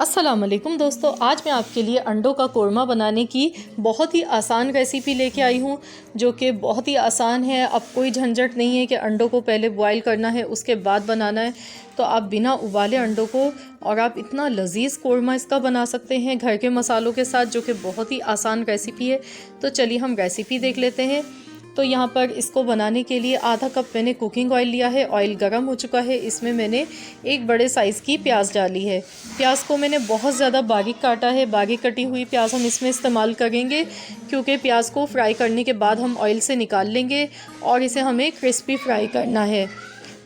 अस्सलाम वालेकुम दोस्तों, आज मैं आपके लिए अंडों का कोरमा बनाने की बहुत ही आसान रेसिपी लेके आई हूँ, जो कि बहुत ही आसान है। अब कोई झंझट नहीं है कि अंडों को पहले बॉईल करना है उसके बाद बनाना है। तो आप बिना उबाले अंडों को और आप इतना लजीज कोरमा इसका बना सकते हैं घर के मसालों के साथ, जो कि बहुत ही आसान रेसिपी है। तो चलिए हम रेसिपी देख लेते हैं। तो यहाँ पर इसको बनाने के लिए आधा कप मैंने कुकिंग ऑयल लिया है। ऑयल गर्म हो चुका है, इसमें मैंने एक बड़े साइज़ की प्याज डाली है। प्याज को मैंने बहुत ज़्यादा बारीक काटा है। बारीक कटी हुई प्याज हम इसमें इस्तेमाल करेंगे, क्योंकि प्याज को फ्राई करने के बाद हम ऑयल से निकाल लेंगे और इसे हमें क्रिस्पी फ्राई करना है।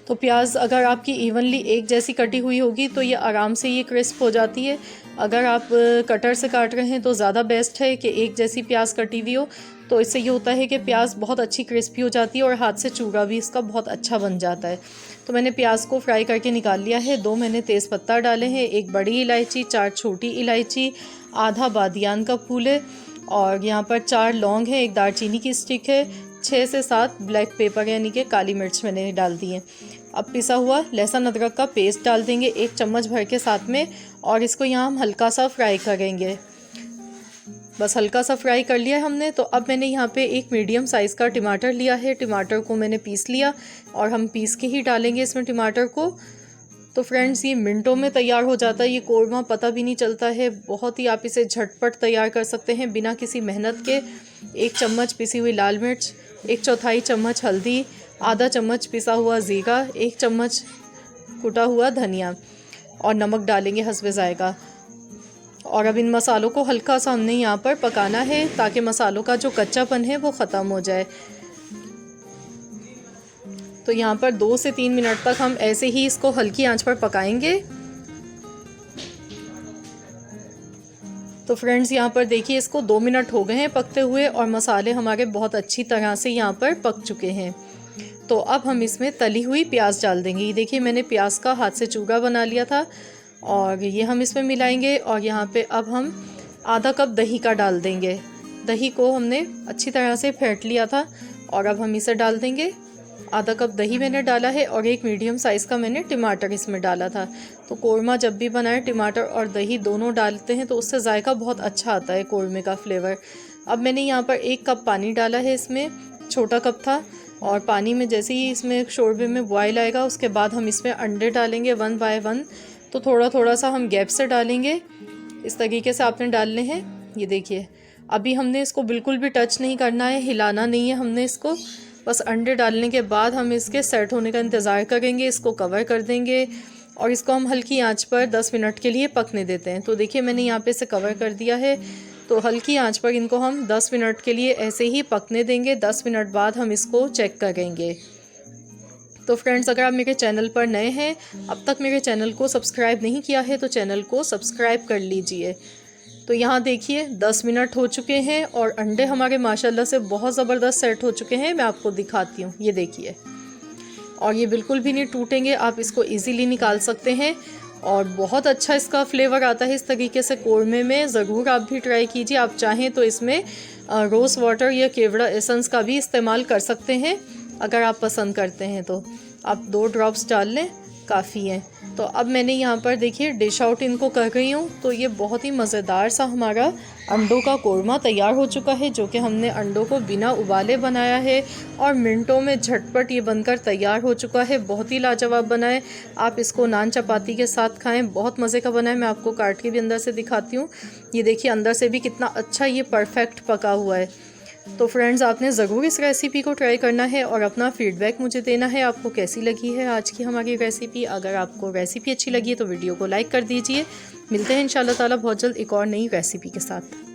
तो प्याज अगर आपकी इवनली एक जैसी कटी हुई होगी तो ये आराम से ये क्रिस्प हो जाती है। अगर आप कटर से काट रहे हैं तो ज़्यादा बेस्ट है कि एक जैसी प्याज कटी हुई हो, तो इससे ये होता है कि प्याज बहुत अच्छी क्रिस्पी हो जाती है और हाथ से चूरा भी इसका बहुत अच्छा बन जाता है। तो मैंने प्याज को फ्राई करके निकाल लिया है। 2 मैंने तेज़पत्ता डाले हैं, 1 बड़ी इलायची, 4 छोटी इलायची, आधा बादियान का फूल है और यहाँ पर 4 लौंग है, 1 दालचीनी की स्टिक है, 6 से 7 ब्लैक पेपर यानी कि काली मिर्च मैंने डाल दी है। अब पिसा हुआ लहसुन अदरक का पेस्ट डाल देंगे 1 चम्मच भर के साथ में, और इसको यहाँ हम हल्का सा फ्राई करेंगे। बस हल्का सा फ्राई कर लिया है हमने। तो अब मैंने यहाँ पे एक मीडियम साइज़ का टमाटर लिया है। टमाटर को मैंने पीस लिया और हम पीस के ही डालेंगे इसमें टमाटर को। तो फ्रेंड्स, ये मिनटों में तैयार हो जाता है ये कोरमा, पता भी नहीं चलता है। बहुत ही आप इसे झटपट तैयार कर सकते हैं बिना किसी मेहनत के। 1 चम्मच पिसी हुई लाल मिर्च, 1/4 चम्मच हल्दी, आधा चम्मच पिसा हुआ ज़ीरा, 1 चम्मच कुटा हुआ धनिया और नमक डालेंगे हस्बे जायका। और अब इन मसालों को हल्का सा हमने यहाँ पर पकाना है, ताकि मसालों का जो कच्चापन है वो ख़त्म हो जाए। तो यहाँ पर 2 से 3 मिनट तक हम ऐसे ही इसको हल्की आंच पर पकाएंगे। तो फ्रेंड्स, यहाँ पर देखिए इसको 2 मिनट हो गए हैं पकते हुए और मसाले हमारे बहुत अच्छी तरह से यहाँ पर पक चुके हैं। तो अब हम इसमें तली हुई प्याज डाल देंगे। ये देखिए मैंने प्याज का हाथ से चूरा बना लिया था और ये हम इसमें मिलाएंगे। और यहाँ पे अब हम आधा कप दही का डाल देंगे। दही को हमने अच्छी तरह से फेंट लिया था और अब हम इसे डाल देंगे। आधा कप दही मैंने डाला है और 1 मीडियम साइज़ का मैंने टमाटर इसमें डाला था। तो कोरमा जब भी बनाए टमाटर और दही दोनों डालते हैं तो उससे जायका बहुत अच्छा आता है कोरमे का फ्लेवर। अब मैंने यहाँ पर 1 कप पानी डाला है, इसमें छोटा कप था। और पानी में जैसे ही इसमें शोरबे में बॉयल आएगा उसके बाद हम इसमें अंडे डालेंगे 1 बाय 1। तो थोड़ा थोड़ा सा हम गैप से डालेंगे, इस तरीके से आपने डालने हैं। ये देखिए अभी हमने इसको बिल्कुल भी टच नहीं करना है, हिलाना नहीं है हमने इसको। बस अंडे डालने के बाद हम इसके सेट होने का इंतज़ार करेंगे, इसको कवर कर देंगे और इसको हम हल्की आंच पर 10 मिनट के लिए पकने देते हैं। तो देखिए मैंने यहाँ पे इसे कवर कर दिया है। तो हल्की आंच पर इनको हम 10 मिनट के लिए ऐसे ही पकने देंगे। 10 मिनट बाद हम इसको चेक करेंगे। तो फ्रेंड्स, अगर आप मेरे चैनल पर नए हैं, अब तक मेरे चैनल को सब्सक्राइब नहीं किया है तो चैनल को सब्सक्राइब कर लीजिए। तो यहाँ देखिए 10 मिनट हो चुके हैं और अंडे हमारे माशाल्लाह से बहुत ज़बरदस्त सेट हो चुके हैं। मैं आपको दिखाती हूँ, ये देखिए। और ये बिल्कुल भी नहीं टूटेंगे, आप इसको इजीली निकाल सकते हैं और बहुत अच्छा इसका फ्लेवर आता है इस तरीके से कोरमे में। ज़रूर आप भी ट्राई कीजिए। आप चाहें तो इसमें रोज़ वाटर या केवड़ा एसेंस का भी इस्तेमाल कर सकते हैं। अगर आप पसंद करते हैं तो आप 2 ड्रॉप्स डाल लें, काफ़ी है। तो अब मैंने यहाँ पर देखिए डिश आउट इनको कर रही हूँ। तो ये बहुत ही मज़ेदार सा हमारा अंडों का कोरमा तैयार हो चुका है, जो कि हमने अंडों को बिना उबाले बनाया है और मिनटों में झटपट ये बनकर तैयार हो चुका है। बहुत ही लाजवाब बना है। आप इसको नान चपाती के साथ खाएं, बहुत मज़े का बना है। मैं आपको काट के भी अंदर से दिखाती हूँ। ये देखिए अंदर से भी कितना अच्छा ये परफेक्ट पका हुआ है। तो फ्रेंड्स, आपने ज़रूर इस रेसिपी को ट्राई करना है और अपना फीडबैक मुझे देना है, आपको कैसी लगी है आज की हमारी रेसिपी। अगर आपको रेसिपी अच्छी लगी है तो वीडियो को लाइक कर दीजिए। मिलते हैं इंशाल्लाह ताला बहुत जल्द एक और नई रेसिपी के साथ।